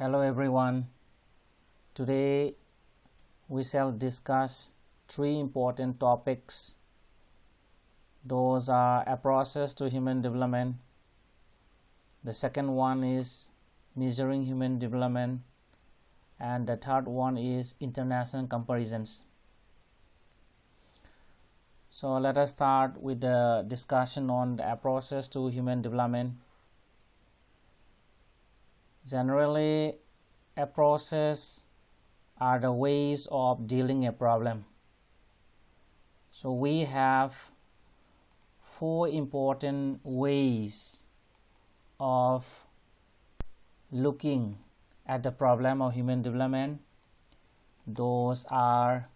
Hello everyone. Today we shall discuss three important topics. Those are approaches to human development. The second one is measuring human development, and the third one is international comparisons. So let us start with the discussion on the approaches to human development. Generally, approaches are the ways of dealing a problem. So we have four important ways of looking at the problem of human development. Those are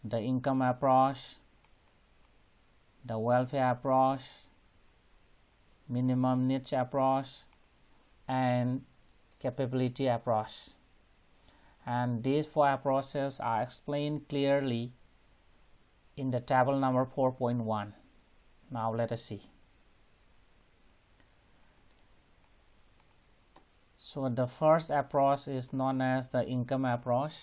the income approach, the welfare approach, minimum needs approach, and capability approach. And these four approaches are explained clearly in the table number 4.1. Now let us see. So the first approach is known as the income approach.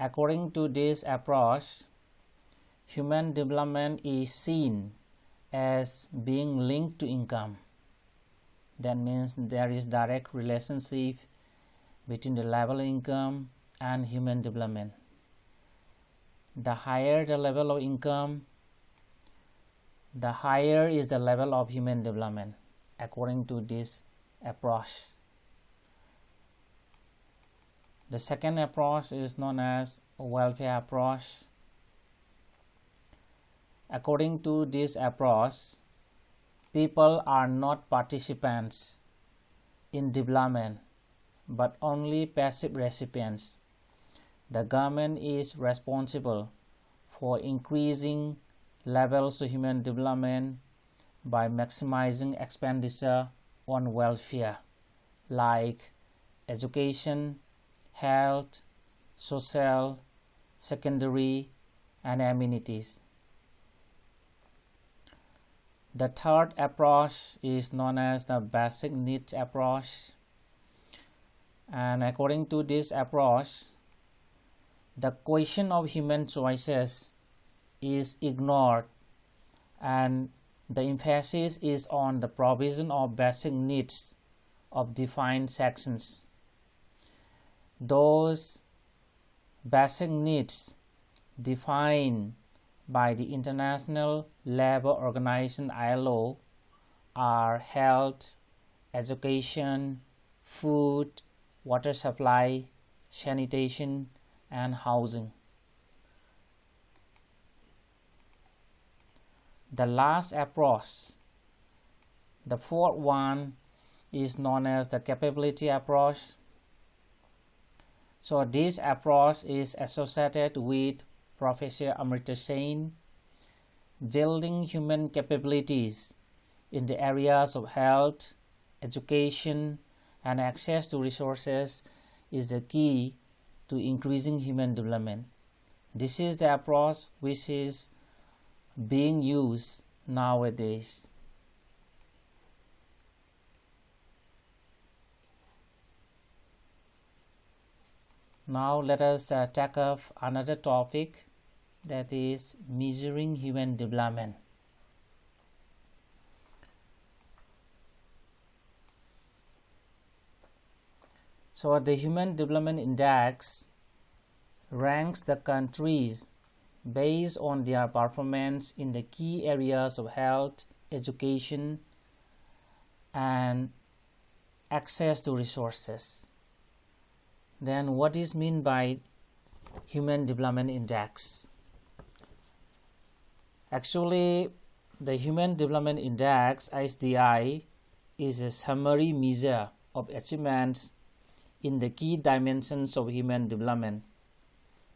According to this approach, human development is seen as being linked to income. That means there is direct relationship between the level of income and human development. The higher the level of income, the higher is the level of human development, according to this approach. The second approach is known as welfare approach. According to this approach, people are not participants in development, but only passive recipients. The government is responsible for increasing levels of human development by maximizing expenditure on welfare, like education, health, social, secondary, and amenities. The third approach is known as the basic needs approach. And according to this approach, the question of human choices is ignored, and the emphasis is on the provision of basic needs of defined sections. Those basic needs defined by the International Labour Organization ILO are health, education, food, water supply, sanitation, and housing. The last approach, the fourth one, is known as the capability approach. So this approach is associated with Professor Amrita Sen. Building human capabilities in the areas of health, education, and access to resources is the key to increasing human development. This is the approach which is being used nowadays. Now let us take up another topic, that is measuring human development. So the Human Development Index ranks the countries based on their performance in the key areas of health, education, and access to resources. Then what is meant by Human Development Index? Actually, the Human Development Index, HDI, is a summary measure of achievements in the key dimensions of human development,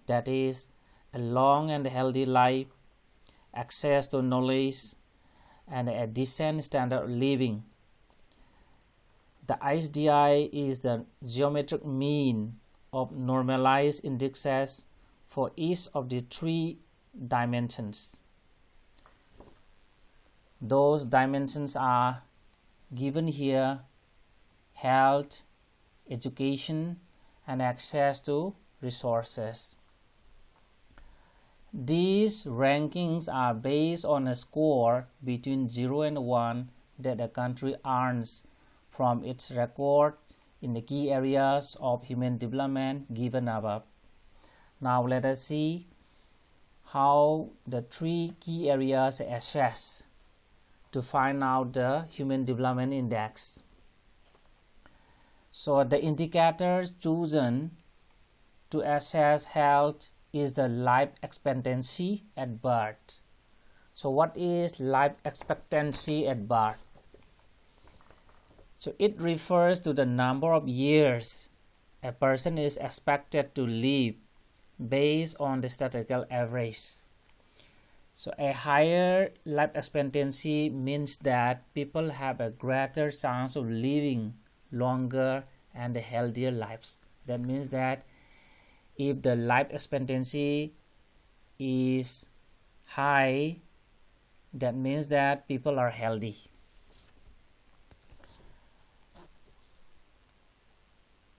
that is, a long and healthy life, access to knowledge, and a decent standard of living. The HDI is the geometric mean of normalized indexes for each of the three dimensions. Those dimensions are given here health, education, and access to resources. These rankings are based on a score between 0 and 1 that a country earns from its record in the key areas of human development given above. Now let us see how the 3 key areas are assessed to find out the Human Development Index. So the indicators chosen to assess health is the life expectancy at birth. So what is life expectancy at birth? So it refers to the number of years a person is expected to live based on the statistical average. So a higher life expectancy means that people have a greater chance of living longer and healthier lives. That means that if the life expectancy is high, that means that people are healthy.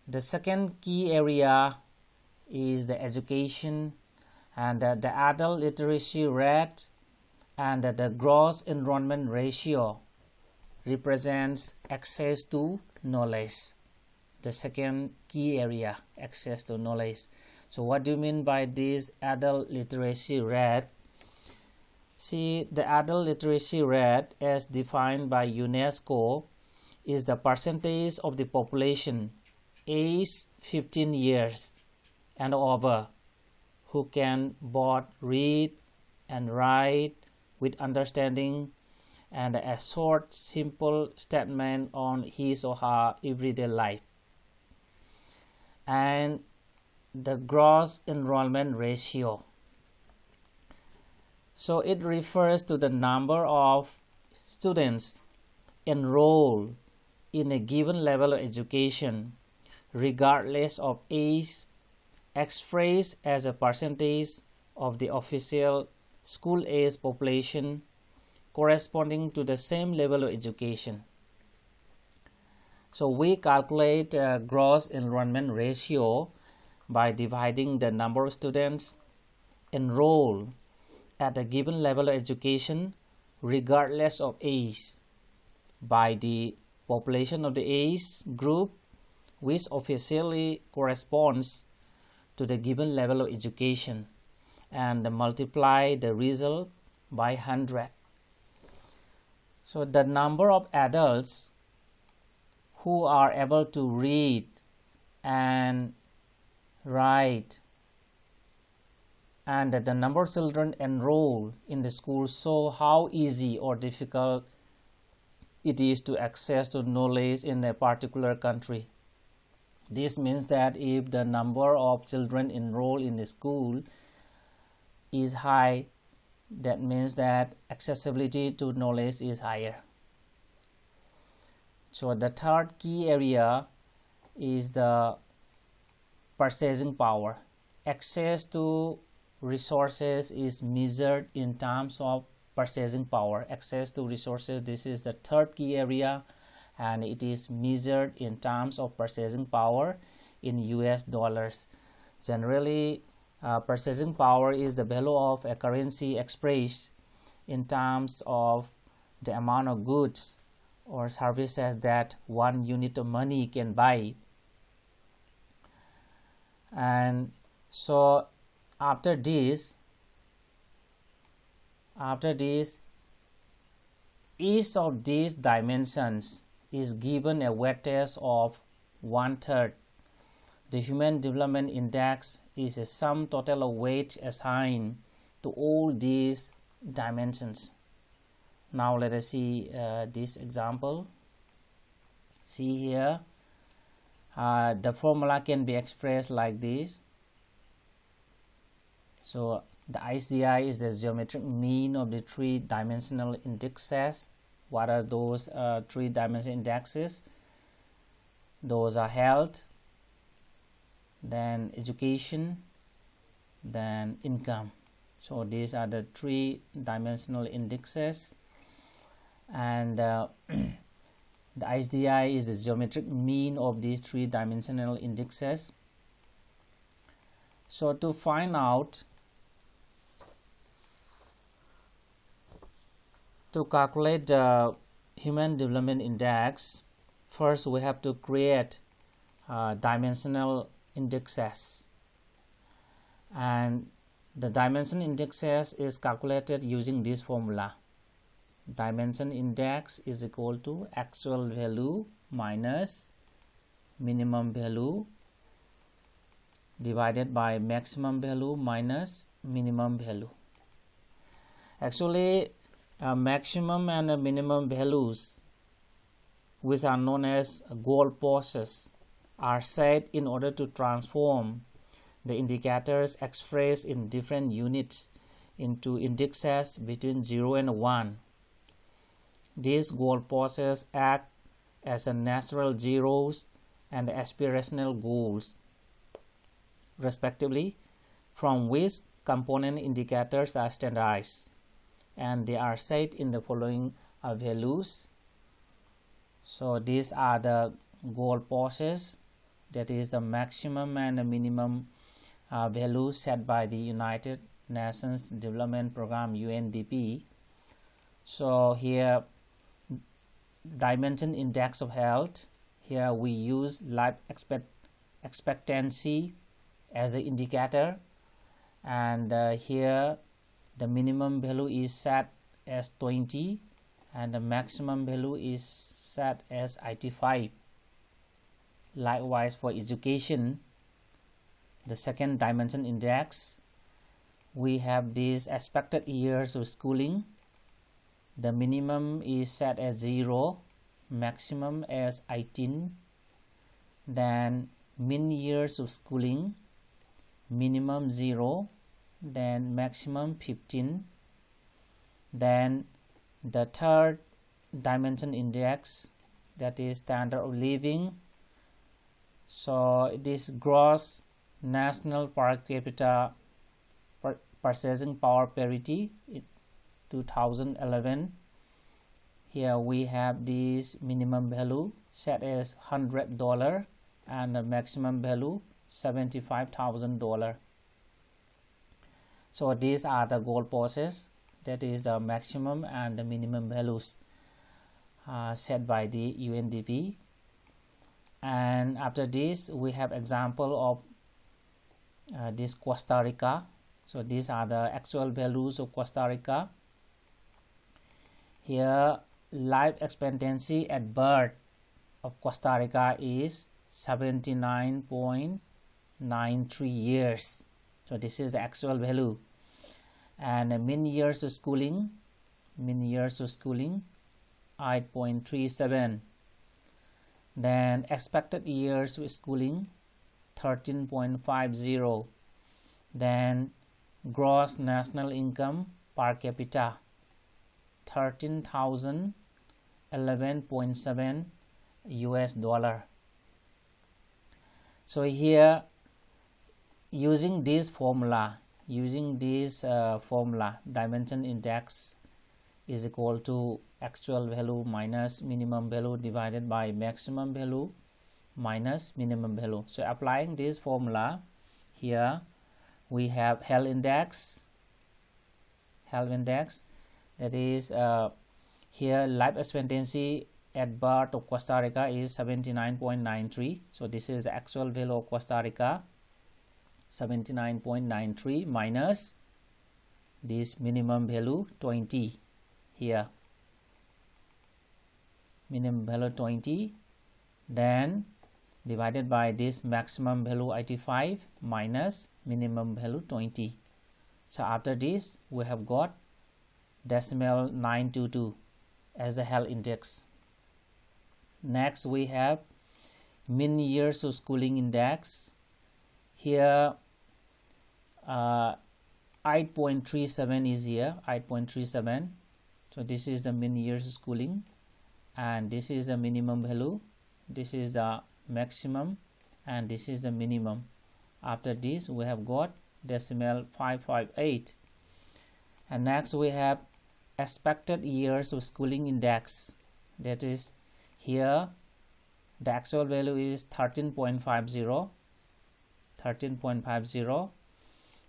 The second key area is the education, and the adult literacy rate and the gross enrollment ratio represents access to knowledge. The second key area, access to knowledge. So what do you mean by this adult literacy rate? See, the adult literacy rate as defined by UNESCO is the percentage of the population aged 15 years and over who can both read and write with understanding and a short, simple statement on his or her everyday life. And the gross enrollment ratio. So it refers to the number of students enrolled in a given level of education, regardless of age, expressed as a percentage of the official school-age population corresponding to the same level of education. So we calculate gross enrollment ratio by dividing the number of students enrolled at a given level of education regardless of age by the population of the age group which officially corresponds to the given level of education, and multiply the result by 100. So the number of adults who are able to read and write and the number of children enrolled in the school show how easy or difficult it is to access to knowledge in a particular country. This means that if the number of children enrolled in the school is high, that means that accessibility to knowledge is higher. So the third key area is the purchasing power. Access to resources is measured in terms of purchasing power. Access to resources, this is the third key area, and it is measured in terms of purchasing power in US dollars. Generally, purchasing power is the value of a currency expressed in terms of the amount of goods or services that one unit of money can buy. And so after this, each of these dimensions is given a weightage of 1/3. The Human Development Index is a sum total of weight assigned to all these dimensions. Now let us see this example. See here, the formula can be expressed like this. So the HDI is the geometric mean of the three-dimensional indexes. What are those three-dimensional indexes? Those are health, then education, then income. So these are the three-dimensional indexes, and The HDI is the geometric mean of these three-dimensional indexes. So to find out, to calculate the Human Development Index, first we have to create dimensional indexes, and the dimension indexes is calculated using this formula. Dimension index is equal to actual value minus minimum value divided by maximum value minus minimum value. Actually, maximum and minimum values, which are known as goalposts, are set in order to transform the indicators expressed in different units into indexes between 0 and 1. These goalposts act as a natural zeros and aspirational goals, respectively, from which component indicators are standardized, and they are set in the following values. So these are the goalposts, that is the maximum and the minimum values set by the United Nations Development Program UNDP. So here, dimension index of health, here we use life expectancy as an indicator, and here the minimum value is set as 20 and the maximum value is set as 85. Likewise, for education, the second dimension index, we have these expected years of schooling. The minimum is set as 0, maximum as 18. Then mean years of schooling, minimum 0, then maximum 15. Then the third dimension index, that is standard of living. So this gross national per capita purchasing power parity in 2011. Here we have this minimum value set as $100 and the maximum value $75,000. So these are the goalposts, that is the maximum and the minimum values set by the UNDP. And after this, we have example of this Costa Rica. So these are the actual values of Costa Rica. Here, life expectancy at birth of Costa Rica is 79.93 years. So this is the actual value. And the mean years of schooling, 8.37. Then expected years of schooling, 13.50. Then gross national income per capita, 13,011.7 US dollar. So here, using this formula, dimension index is equal to actual value minus minimum value divided by maximum value minus minimum value. So applying this formula, here we have health index, that is here life expectancy at birth of Costa Rica is 79.93. So this is the actual value of Costa Rica, 79.93 minus this minimum value 20. Here minimum value 20, then divided by this maximum value 85 minus minimum value 20. So after this, we have got decimal 922 as the health index. Next, we have mean years of schooling index. Here 8.37 is here, 8.37. So this is the mean years of schooling, and this is the minimum value, this is the maximum, and this is the minimum. After this, we have got decimal 558. And next we have expected years of schooling index, that is Here the actual value is 13.50.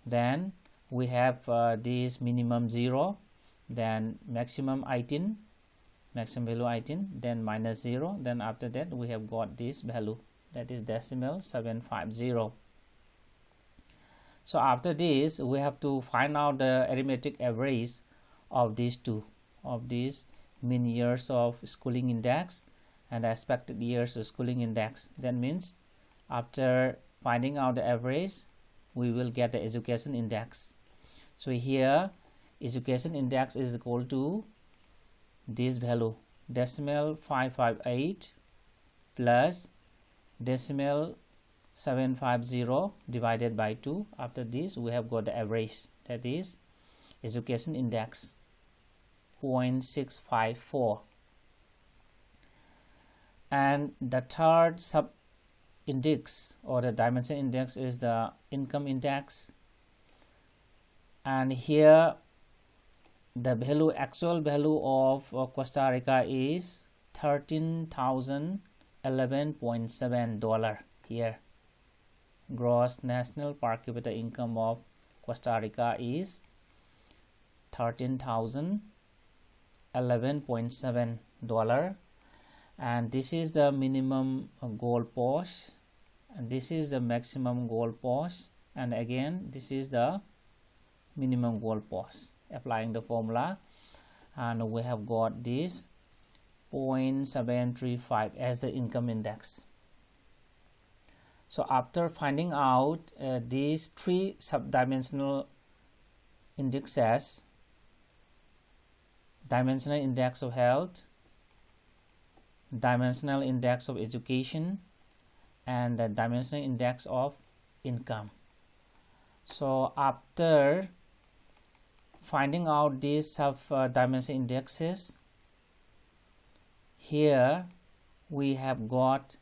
Then we have this minimum 0, then maximum 18, maximum value 18, then minus 0. Then after that we have got this value, that is decimal 750. So after this we have to find out the arithmetic average of these two, of these mean years of schooling index and expected years of schooling index. That means after finding out the average, we will get the education index. So here education index is equal to this value, decimal 558 plus decimal 750 divided by 2. After this we have got the average, that is education index 0.654. And the third sub index or the dimension index is the income index, and here the value, actual value of Costa Rica is $13,011.7 here. Gross national per capita income of Costa Rica is $13,011.7, and this is the minimum goal post, and this is the maximum goal post, and again this is the minimum goal post. Applying the formula, and we have got this 0.735 as the income index. So after finding out these three subdimensional indexes, dimensional index of health, dimensional index of education, and the dimensional index of income. So after finding out these sub-dimensional indexes, here we have got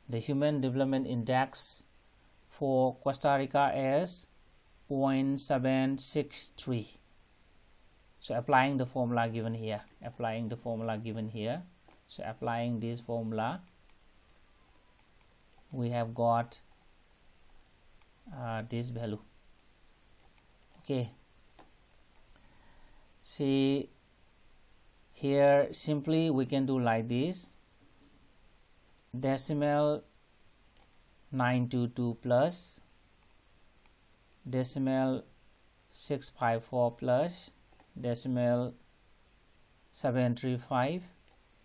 the Human Development Index for Costa Rica as 0.763. So applying the formula given here, so applying this formula, we have got this value. Okay, see here simply we can do like this, decimal 922 plus decimal 654 plus decimal 735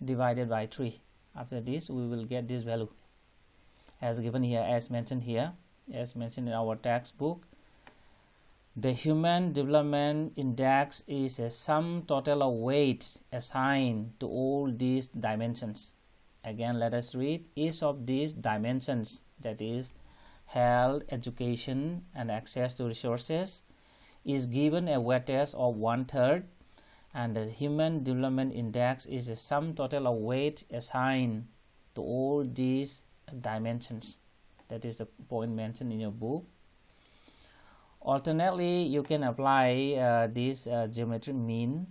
divided by 3. After this we will get this value as given here, as mentioned here, as mentioned in our textbook. The Human Development Index is a sum total of weight assigned to all these dimensions. Again, let us read. Each of these dimensions, that is health, education, and access to resources, is given a weightage of 1/3, and the Human Development Index is a sum total of weight assigned to all these dimensions. That is the point mentioned in your book. Alternately, you can apply this geometric mean.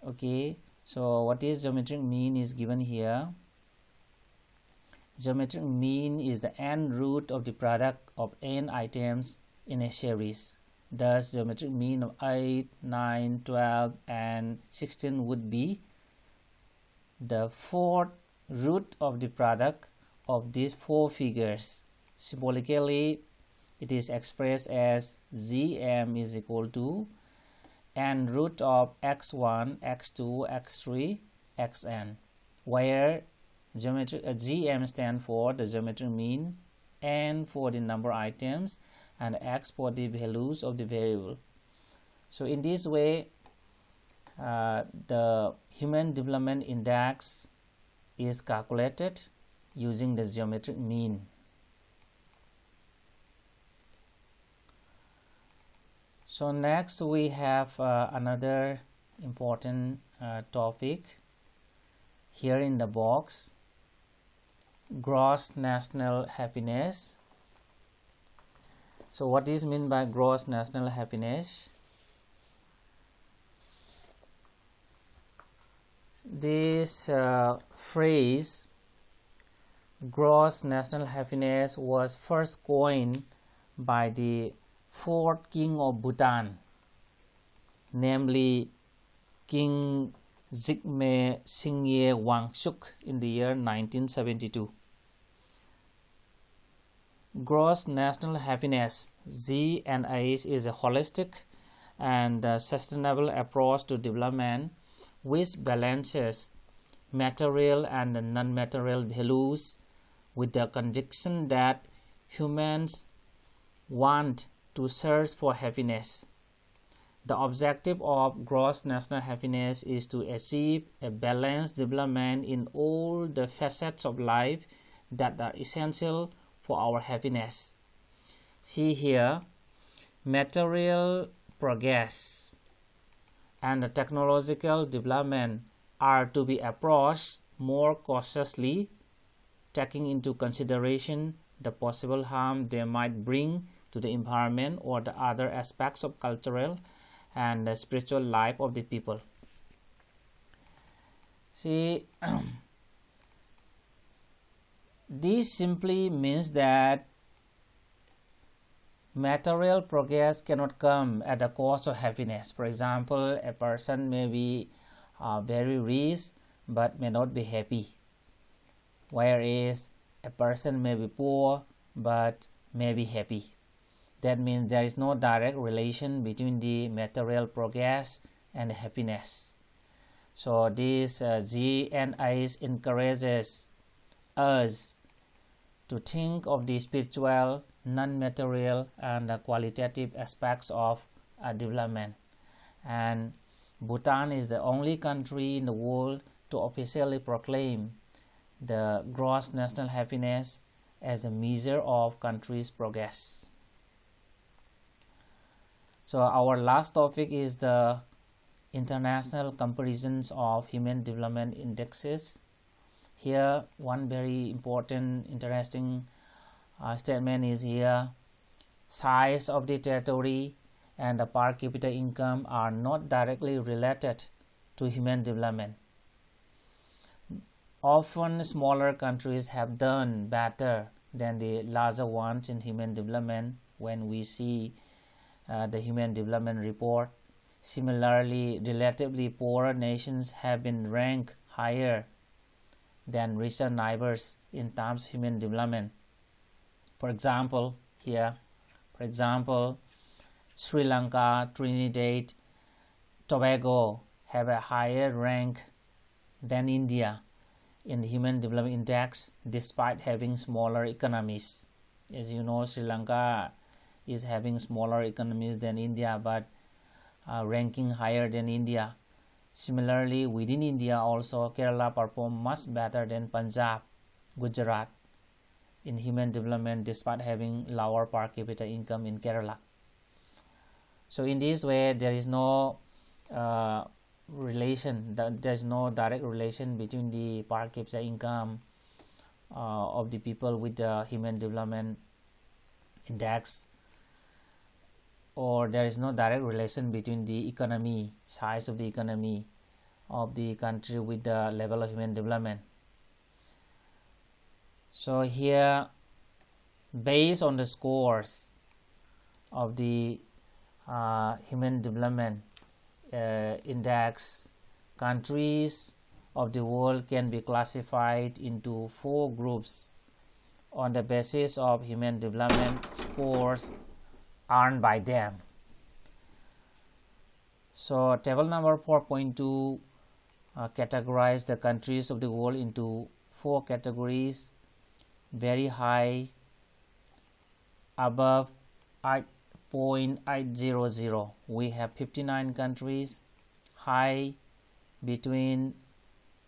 Okay, so what is geometric mean is given here. Geometric mean is the n root of the product of n items in a series. Thus, geometric mean of 8, 9, 12, and 16 would be the fourth root of the product of these four figures. Symbolically, it is expressed as Gm is equal to n root of x1, x2, x3, xn, where Gm stands for the geometric mean, n for the number of items, and x for the values of the variable. So in this way, the Human Development Index is calculated using the geometric mean. So next we have another important topic here in the box, gross national happiness. So what is meant by gross national happiness? This phrase gross national happiness was first coined by the fourth king of Bhutan, namely King Jigme Singye Wangchuk in the year 1972. Gross national happiness (GNH) is a holistic and sustainable approach to development which balances material and non-material values with the conviction that humans want to search for happiness. The objective of gross national happiness is to achieve a balanced development in all the facets of life that are essential for our happiness. See here, material progress and the technological development are to be approached more cautiously, taking into consideration the possible harm they might bring to the environment or the other aspects of cultural and the spiritual life of the people. See, this simply means that material progress cannot come at the cost of happiness. For example, a person may be very rich but may not be happy, whereas a person may be poor but may be happy. That means there is no direct relation between the material progress and happiness. So this GNIs encourages us to think of the spiritual, non-material and qualitative aspects of development. And Bhutan is the only country in the world to officially proclaim the gross national happiness as a measure of country's progress. So our last topic is the international comparisons of human development indexes. Here one very important interesting statement is here: size of the territory and the per capita income are not directly related to human development. Often smaller countries have done better than the larger ones in human development when we see the Human Development Report. Similarly, relatively poorer nations have been ranked higher than richer neighbors in terms of human development. For example, Sri Lanka, Trinidad, Tobago have a higher rank than India in the Human Development Index despite having smaller economies. As you know, Sri Lanka is having smaller economies than India but ranking higher than India. Similarly, within India also, Kerala performed much better than Punjab, Gujarat in human development despite having lower per capita income in Kerala. So in this way, there is no there is no direct relation between the per capita income of the people with the Human Development Index, or there is no direct relation between the economy, size of the economy of the country with the level of human development. So here, based on the scores of the Human Development Index, countries of the world can be classified into 4 groups on the basis of human development scores earned by them. So table number 4.2 categorize the countries of the world into 4 categories: very high, above 8.800 we have 59 countries, high between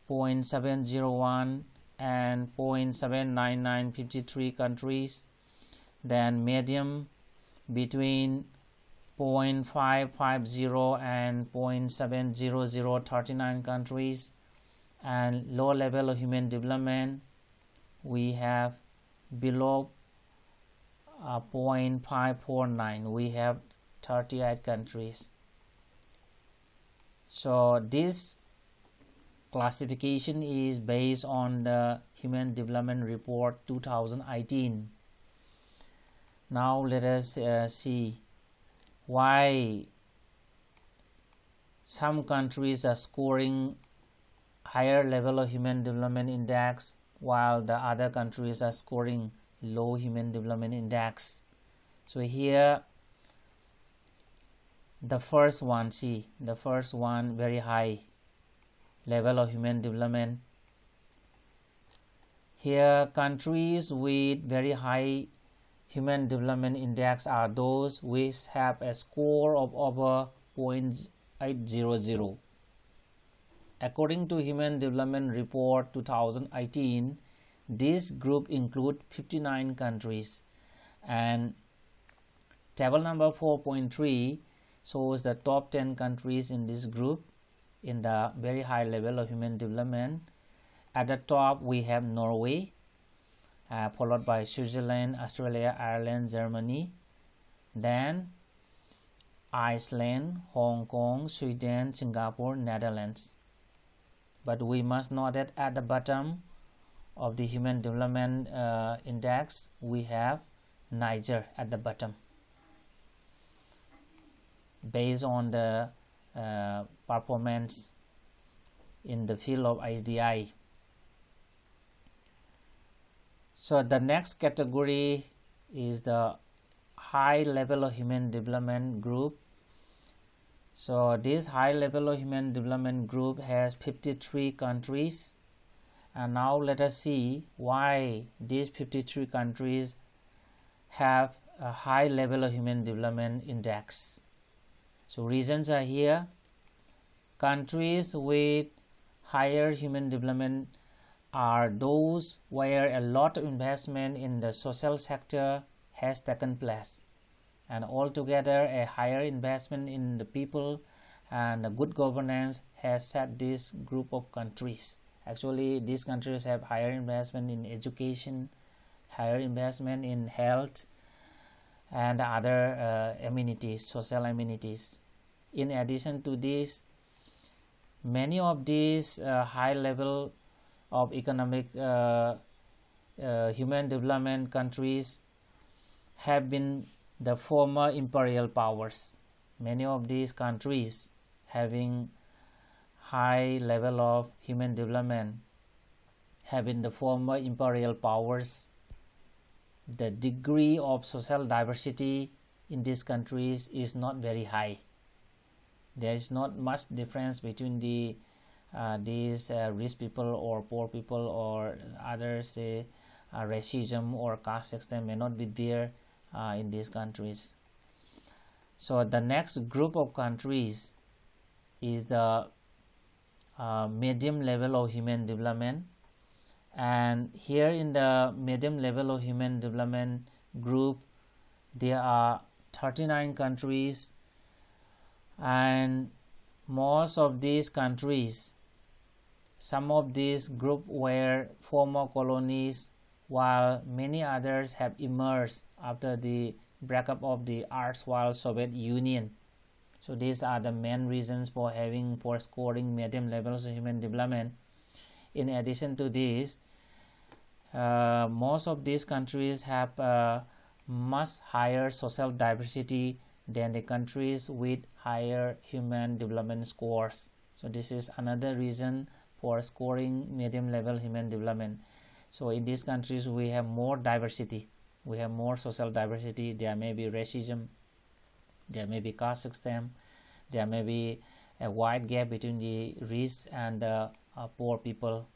0.701 and 0.799 53 countries, then medium between 0.550 and 0.700 39 countries, and low level of human development we have below 0.549 we have 38 countries. So this classification is based on the Human Development Report 2018. Now let us see why some countries are scoring higher level of Human Development Index while the other countries are scoring low Human Development Index. So here the first one, see, the first one, very high level of human development. Here countries with very high Human Development Index are those which have a score of over 0.800. According to Human Development Report 2018, this group includes 59 countries, and table number 4.3 shows the top 10 countries in this group in the very high level of human development. At the top we have Norway, followed by Switzerland, Australia, Ireland, Germany, then Iceland, Hong Kong, Sweden, Singapore, Netherlands. But we must note that at the bottom of the Human Development Index we have Niger at the bottom, based on the performance in the field of HDI. So the next category is the high level of human development group. So this high level of human development group has 53 countries, and now let us see why these 53 countries have a high level of human development index. So reasons are here. Countries with higher human development are those where a lot of investment in the social sector has taken place, and altogether a higher investment in the people and a good governance has set this group of countries. Actually, these countries have higher investment in education, higher investment in health and other amenities, social amenities. In addition to this, many of these high level of economic human development countries have been the former imperial powers. Many of these countries having high level of human development have been the former imperial powers. The degree of social diversity in these countries is not very high. There is not much difference between these rich people or poor people or others, say racism or caste system may not be there in these countries. So the next group of countries is the medium level of human development, and here in the medium level of human development group there are 39 countries, and most of these countries, some of these group were former colonies, while many others have emerged after the breakup of the erstwhile Soviet Union. So these are the main reasons for scoring medium levels of human development. In addition to this, most of these countries have much higher social diversity than the countries with higher human development scores. So this is another reason for scoring medium level human development. So in these countries we have more diversity, we have more social diversity. There may be racism, there may be caste system, there may be a wide gap between the rich and the poor people.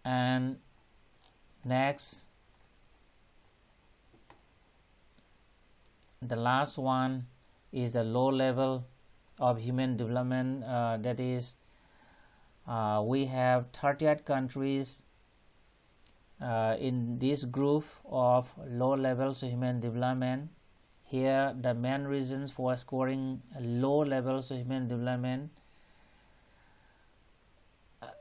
And next, the last one is the low level of human development. That is, we have 38 countries in this group of low levels of human development. Here the main reasons for scoring low levels of human development,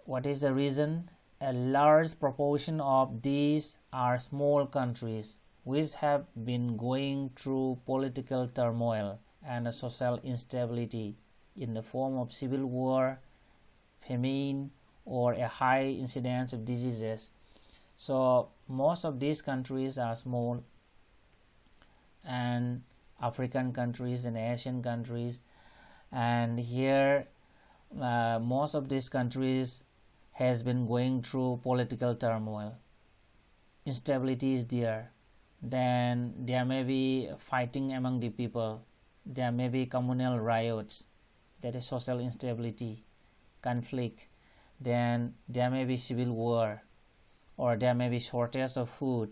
what is the reason? A large proportion of these are small countries which have been going through political turmoil and social instability in the form of civil war, famine or a high incidence of diseases. So most of these countries are small, and African countries and Asian countries, and here most of these countries has been going through political turmoil. Instability is there. Then there may be fighting among the people. There may be communal riots, that is social instability, conflict. Then there may be civil war, or there may be shortage of food,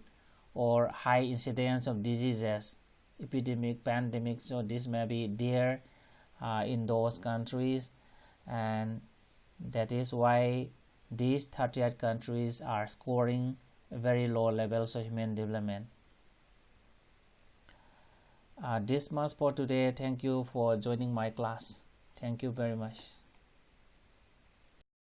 or high incidence of diseases, epidemic, pandemic. So this may be there in those countries, and that is why these 38 countries are scoring very low levels of human development. This much for today. Thank you for joining my class. Thank you very much.